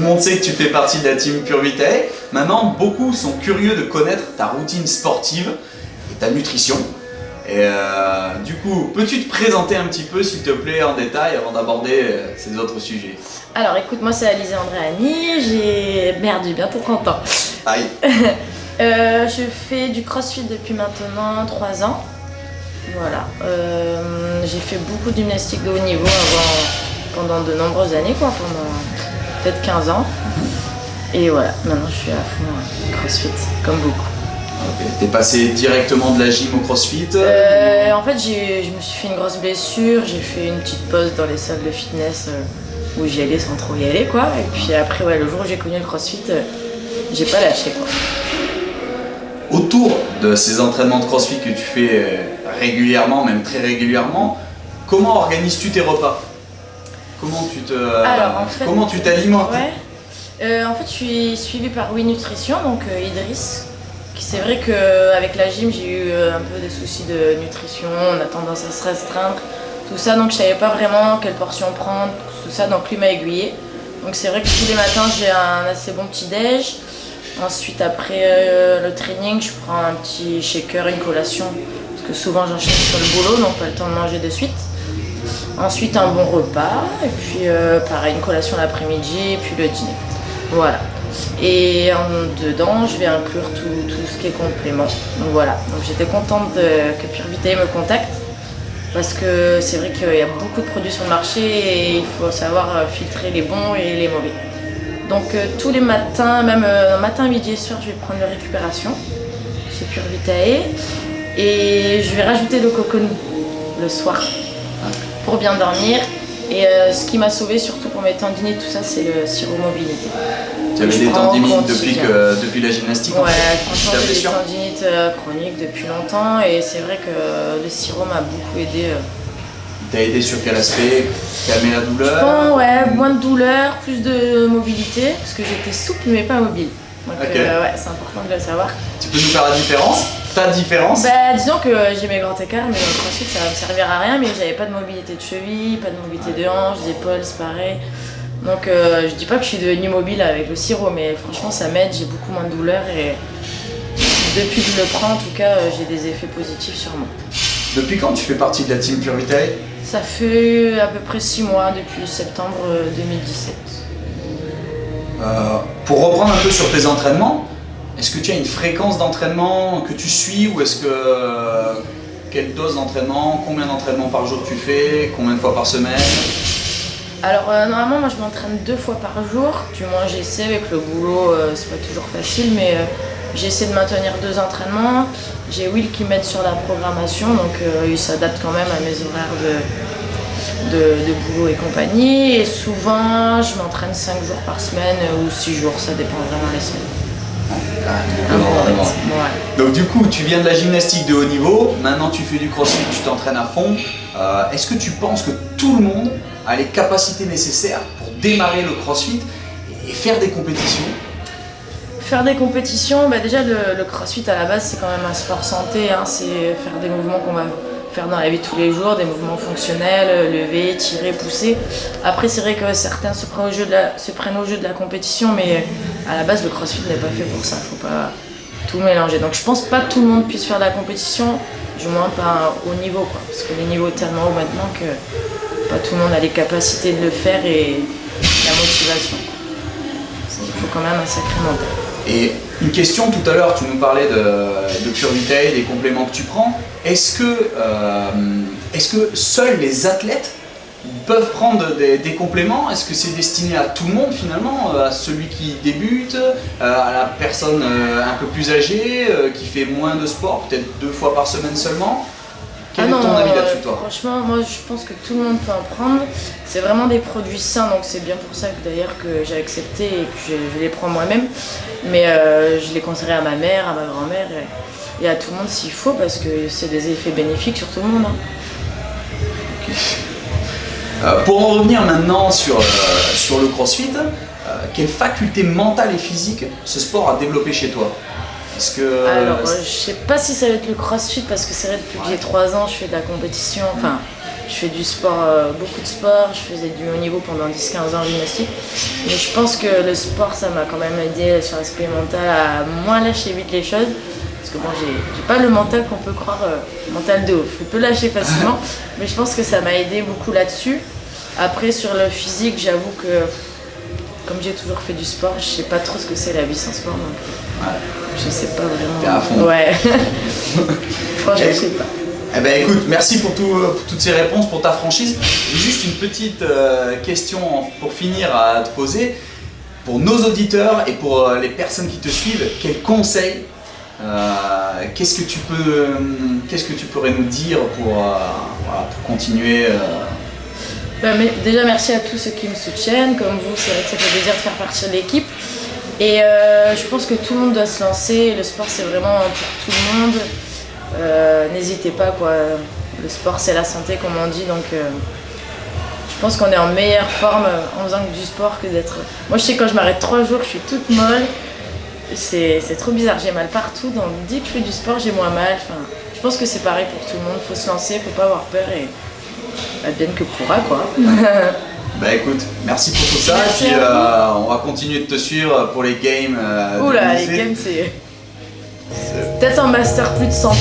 le monde sait que tu fais partie de la team Pure Vitae. Maintenant, beaucoup sont curieux de connaître ta routine sportive et ta nutrition. Et du coup, peux-tu te présenter un petit peu, s'il te plaît, en détail avant d'aborder ces autres sujets? Alors écoute, moi c'est Alizée Andréani, j'ai bientôt 30 ans. Aïe. Je fais du crossfit depuis maintenant 3 ans. Voilà. J'ai fait beaucoup de gymnastique de haut niveau pendant de nombreuses années, pendant peut-être 15 ans. Et voilà, maintenant je suis à fond crossfit, comme beaucoup. Okay. T'es passé directement de la gym au crossfit? En fait, je me suis fait une grosse blessure, j'ai fait une petite pause dans les salles de fitness où j'y allais sans trop y aller, quoi. Et puis après, le jour où j'ai connu le crossfit, j'ai pas lâché, quoi. Autour de ces entraînements de crossfit que tu fais régulièrement, même très régulièrement, comment organises-tu tes repas? Comment tu t'alimentes? En fait, je suis suivie par Oui Nutrition, donc Idriss. C'est vrai qu'avec la gym, j'ai eu un peu des soucis de nutrition, on a tendance à se restreindre, tout ça, donc je savais pas vraiment quelle portion prendre, tout ça, donc lui m'a aiguillée. Donc c'est vrai que tous les matins, j'ai un assez bon petit déj. Ensuite, après le training, je prends un petit shaker, une collation, parce que souvent j'enchaîne sur le boulot, donc pas le temps de manger de suite. Ensuite, un bon repas, et puis pareil, une collation l'après-midi, et puis le dîner. Voilà. Et dedans, je vais inclure tout ce qui est complément. Donc voilà. Donc j'étais contente que Pure Vitae me contacte, parce que c'est vrai qu'il y a beaucoup de produits sur le marché et il faut savoir filtrer les bons et les mauvais. Donc tous les matins, même matin, midi et soir, je vais prendre de récupération chez Pure Vitae et je vais rajouter le coconut le soir pour bien dormir. Et ce qui m'a sauvée surtout pour mes tendinites, tout ça, c'est le sirop mobilité. Tu avais des tendinites depuis la gymnastique? Ouais, franchement, j'ai des tendinites chroniques depuis longtemps et c'est vrai que le sirop m'a beaucoup aidé. T'as aidé sur quel aspect? Calmer la douleur? Je pense, ouais, moins de douleur, plus de mobilité, parce que j'étais souple mais pas mobile. Donc ouais, c'est important de le savoir. Tu peux nous faire la différence? Ta différence? Disons que j'ai mes grands écarts, mais dans le crossfit ça va me servir à rien, mais j'avais pas de mobilité de cheville, pas de mobilité de hanche, d'épaule, c'est pareil. Donc je dis pas que je suis devenue mobile avec le sirop, mais franchement ça m'aide, j'ai beaucoup moins de douleur et depuis que je le prends en tout cas j'ai des effets positifs sur moi. Depuis quand tu fais partie de la team Pure Vitae? Ça fait à peu près 6 mois, depuis septembre 2017. Pour reprendre un peu sur tes entraînements, est-ce que tu as une fréquence d'entraînement que tu suis ou est-ce que quelle dose d'entraînement, combien d'entraînements par jour tu fais, combien de fois par semaine? Alors normalement moi je m'entraîne 2 fois par jour, du moins j'essaie, avec le boulot c'est pas toujours facile, mais j'essaie de maintenir 2 entraînements. J'ai Will qui m'aide sur la programmation, donc il s'adapte quand même à mes horaires de boulot et compagnie. Et souvent je m'entraîne 5 jours par semaine ou 6 jours, ça dépend vraiment des semaines. Donc du coup, tu viens de la gymnastique de haut niveau, maintenant tu fais du crossfit, tu t'entraînes à fond. Est-ce que tu penses que tout le monde a les capacités nécessaires pour démarrer le crossfit et faire des compétitions? Faire des compétitions, déjà le crossfit à la base c'est quand même un sport santé, hein, c'est faire des mouvements qu'on va faire dans la vie de tous les jours, des mouvements fonctionnels, lever, tirer, pousser. Après c'est vrai que certains se prennent au jeu de la compétition, mais à la base le crossfit n'est pas fait pour ça, faut pas tout mélanger. Donc je pense pas que tout le monde puisse faire de la compétition, du moins pas à un haut niveau, quoi, parce que les niveaux sont tellement hauts maintenant que pas tout le monde a les capacités de le faire et la motivation. Il faut quand même un sacré mental. Et une question, tout à l'heure tu nous parlais de Pure Vitae, des compléments que tu prends. Est-ce que seuls les athlètes peuvent prendre des compléments? Est-ce que c'est destiné à tout le monde finalement, à celui qui débute, à la personne un peu plus âgée, qui fait moins de sport, peut-être 2 fois par semaine seulement? Quel est ton avis là-dessus, toi? Franchement, moi je pense que tout le monde peut en prendre. C'est vraiment des produits sains, donc c'est bien pour ça que d'ailleurs que j'ai accepté et que je les prends moi-même. Mais je les conseillerais à ma mère, à ma grand-mère et à tout le monde s'il faut, parce que c'est des effets bénéfiques sur tout le monde. Hein. Okay. Pour en revenir maintenant sur le crossfit, quelle faculté mentale et physique ce sport a développé chez toi? Alors, je sais pas si ça va être le crossfit, parce que c'est vrai depuis que j'ai 3 ans, je fais de la compétition, enfin Je fais du sport, beaucoup de sport, je faisais du haut niveau pendant 10-15 ans en gymnastique. Mais je pense que le sport, ça m'a quand même aidé sur l'aspect mental à moins lâcher vite les choses. Parce que bon, j'ai pas le mental qu'on peut croire, mental de ouf. Je peux lâcher facilement, mais je pense que ça m'a aidé beaucoup là-dessus. Après, sur le physique, j'avoue que comme j'ai toujours fait du sport, je sais pas trop ce que c'est la vie sans sport, donc je sais pas vraiment. T'es à fond. Ouais. Franchement, je sais pas. Eh ben écoute, merci pour toutes ces réponses, pour ta franchise. Juste une petite question pour finir à te poser. Pour nos auditeurs et pour les personnes qui te suivent, quels conseils, qu'est-ce que tu pourrais nous dire pour continuer Déjà merci à tous ceux qui me soutiennent, comme vous, c'est vrai que ça fait plaisir de faire partie de l'équipe. Et je pense que tout le monde doit se lancer, le sport c'est vraiment pour tout le monde. N'hésitez pas quoi, le sport c'est la santé comme on dit, donc je pense qu'on est en meilleure forme en faisant du sport que d'être... Moi je sais quand je m'arrête 3 jours je suis toute molle, c'est trop bizarre, j'ai mal partout, donc dès que je fais du sport j'ai moins mal, enfin, je pense que c'est pareil pour tout le monde, faut se lancer, faut pas avoir peur et advienne que pourra quoi. Bah écoute, merci pour tout ça, Merci et puis on va continuer de te suivre pour les games. Oula, les games c'est... Peut-être un master plus de 100 ans.